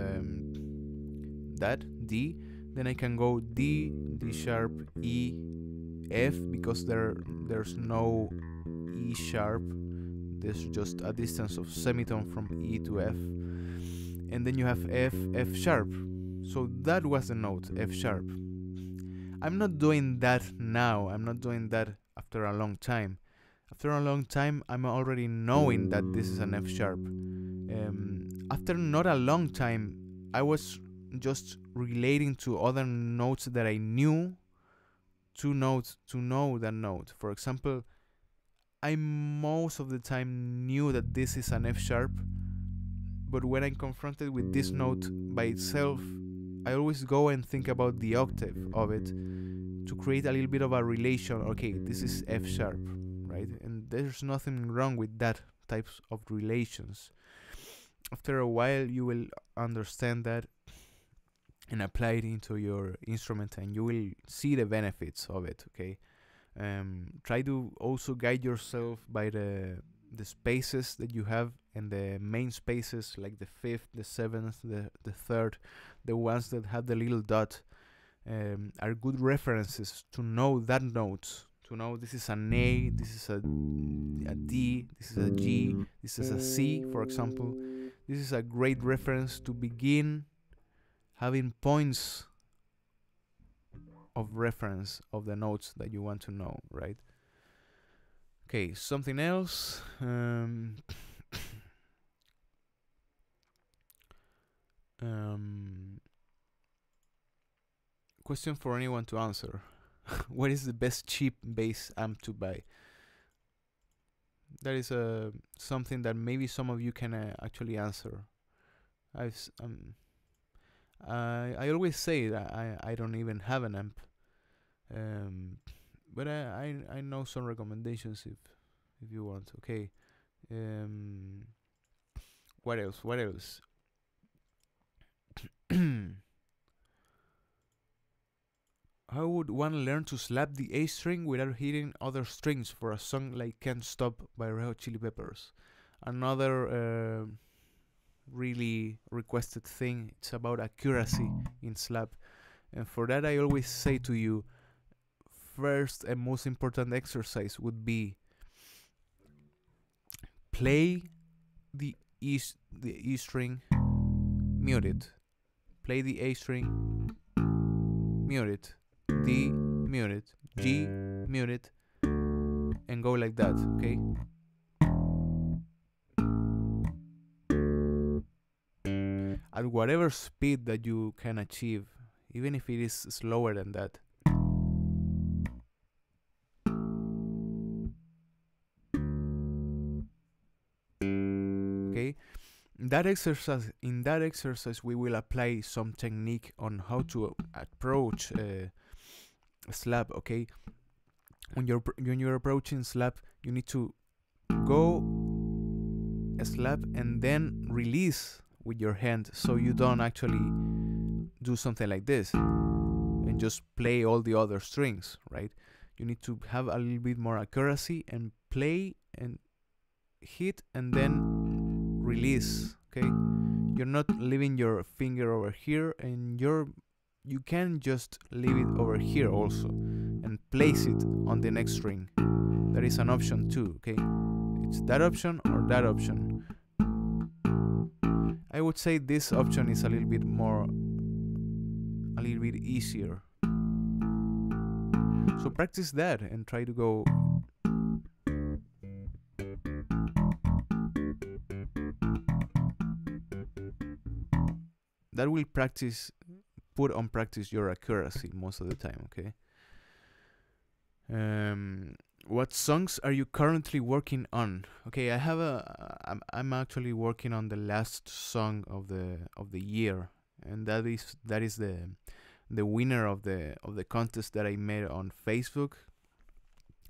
that D, Then I can go D, D sharp, E, F, because there's no E sharp. There's just a distance of semitone from E to F. And then you have F, F sharp. So that was the note, F sharp. I'm not doing that now. I'm not doing that after a long time. After a long time, I'm already knowing that this is an F sharp. After not a long time, I was just relating to other notes that I knew to know that note. For example, I most of the time knew that this is an F sharp, but when I'm confronted with this note by itself, I always go and think about the octave of it to create a little bit of a relation. Okay, this is F sharp, right? And there's nothing wrong with that types of relations. After a while, you will understand that and apply it into your instrument, and you will see the benefits of it. Okay, try to also guide yourself by the spaces that you have, and the main spaces like the fifth, the seventh, the third, the ones that have the little dot, are good references to know that note, to know this is an A, this is a D, this is a G, this is a C, for example. This is a great reference to begin having points of reference of the notes that you want to know, right? Okay, something else. Question for anyone to answer. What is the best cheap bass amp to buy? That is something that maybe some of you can actually answer. I always say that I don't even have an amp, but I know some recommendations if you want. Okay, what else? How would one learn to slap the A string without hitting other strings for a song like Can't Stop by Red Hot Chili Peppers? Another really requested thing. It's about accuracy in slap. And for that, I always say to you, first and most important exercise would be play the E string, mute it. Play the A string, mute it. D, mute it. G, mute it. And go like that, okay? At whatever speed that you can achieve, even if it is slower than that. Okay? In that exercise, we will apply some technique on how to approach a slap. Okay, when you're approaching slap, you need to go a slap and then release with your hand, so you don't actually do something like this and just play all the other strings, right? You need to have a little bit more accuracy and play and hit and then release. Okay, you're not leaving your finger over here, and you can just leave it over here also and place it on the next string. There is an option too. Okay, it's that option or that option. I would say this option is a little bit easier. So practice that and try to go. That will put on practice your accuracy most of the time, okay? What songs are you currently working on? Okay, I'm actually working on the last song of the year, and that is the winner of the contest that I made on Facebook,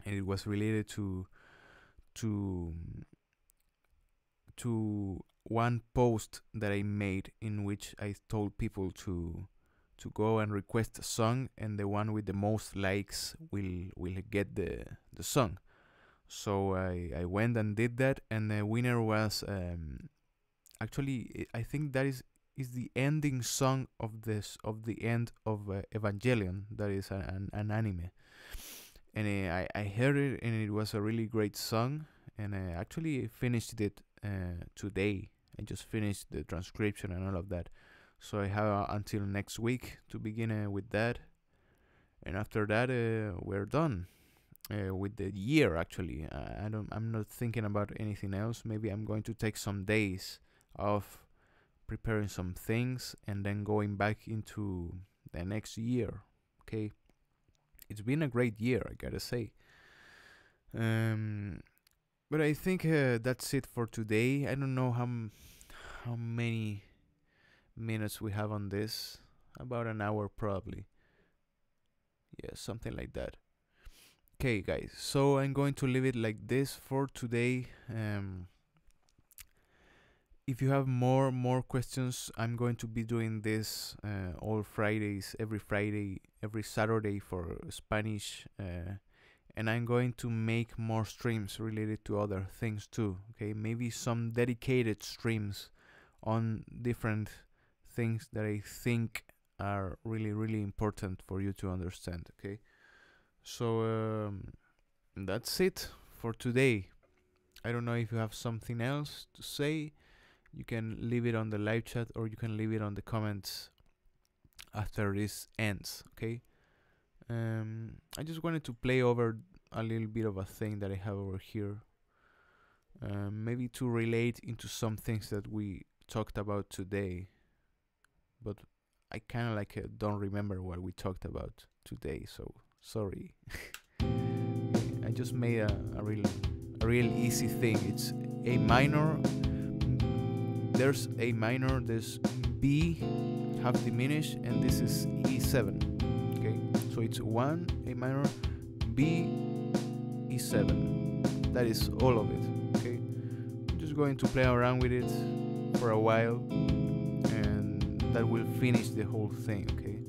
and it was related to one post that I made in which I told people to go and request a song, and the one with the most likes will get the song. So I went and did that, and the winner was actually, I think that is is the ending song of the end of Evangelion. That is an anime, and I heard it, and it was a really great song, and I actually finished it today. I just finished the transcription and all of that, so I have until next week to begin with that, and after that we're done with the year. Actually, I'm not thinking about anything else. Maybe I'm going to take some days off, preparing some things, and then going back into the next year. Okay, it's been a great year, I gotta say. But I think that's it for today. I don't know how many minutes we have on this. About an hour probably. Yeah, something like that. Okay, guys. So I'm going to leave it like this for today. If you have more questions, I'm going to be doing this all Fridays, every Saturday for Spanish. And I'm going to make more streams related to other things too. Okay, maybe some dedicated streams on different things that I think are really important for you to understand. Okay, so that's it for today. I don't know if you have something else to say. You can leave it on the live chat, or you can leave it on the comments after this ends. Okay. I just wanted to play over a little bit of a thing that I have over here, maybe to relate into some things that we talked about today, but I kind of like don't remember what we talked about today, so sorry. I just made a real easy thing. It's A minor, there's A minor, there's B half diminished, and this is E7. Okay, so it's 1 A minor, B, E7. That is all of it. Okay, I'm just going to play around with it for a while, and that will finish the whole thing. Okay.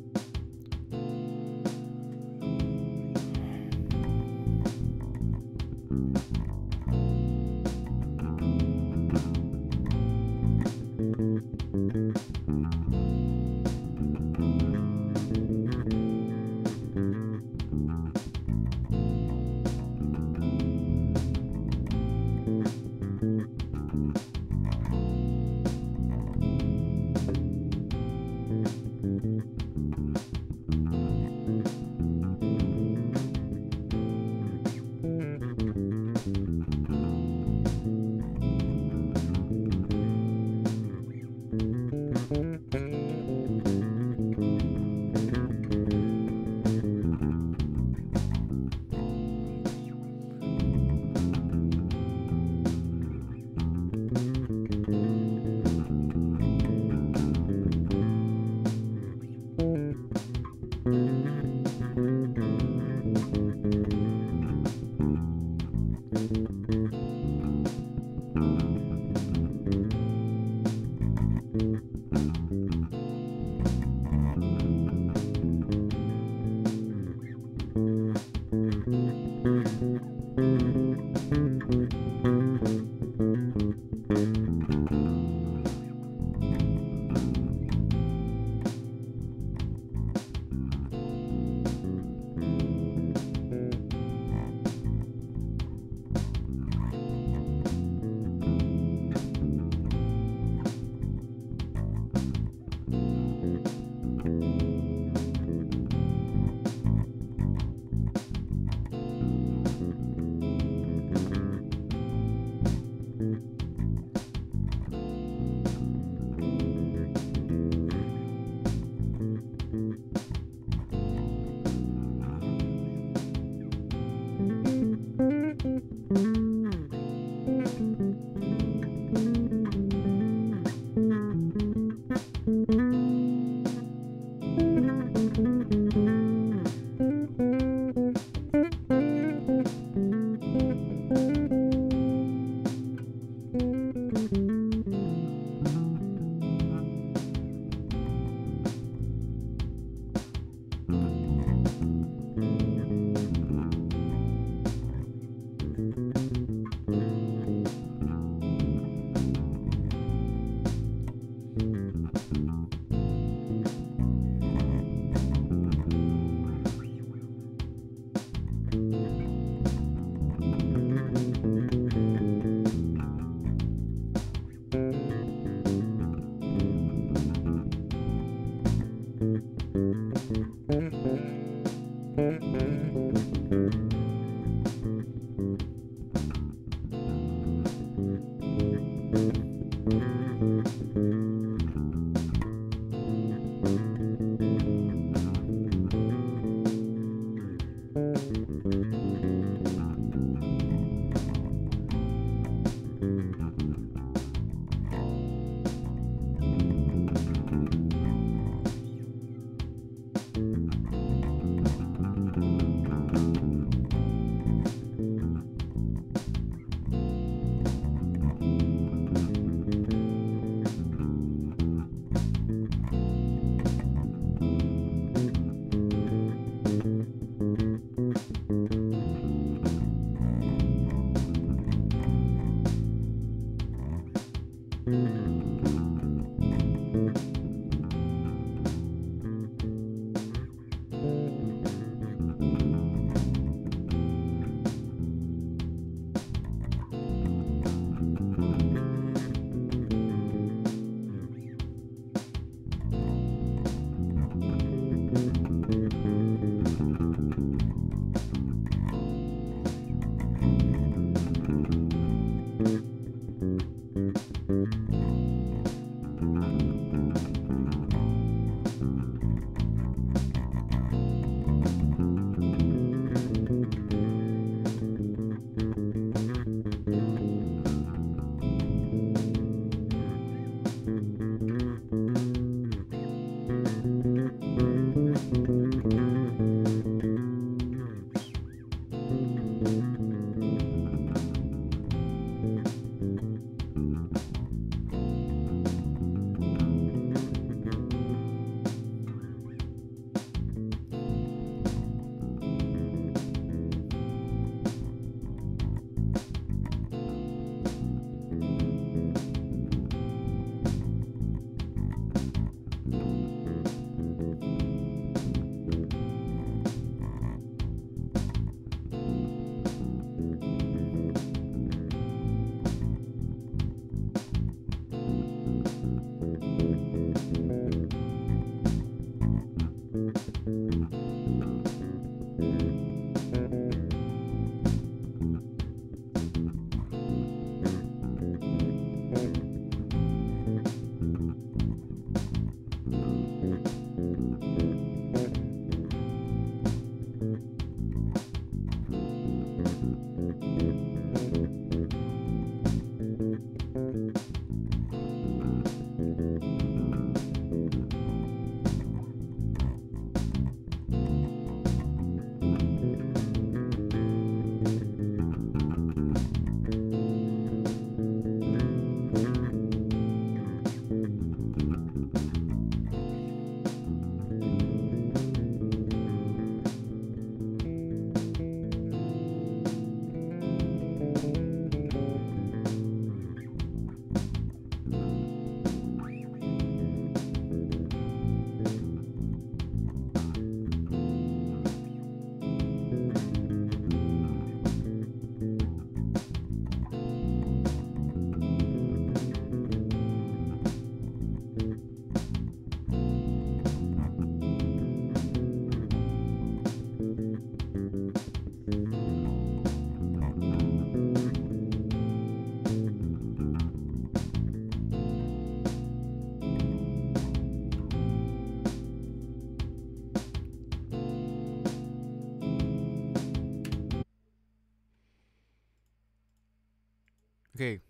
Okay,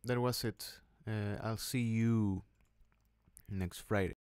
that was it. I'll see you next Friday.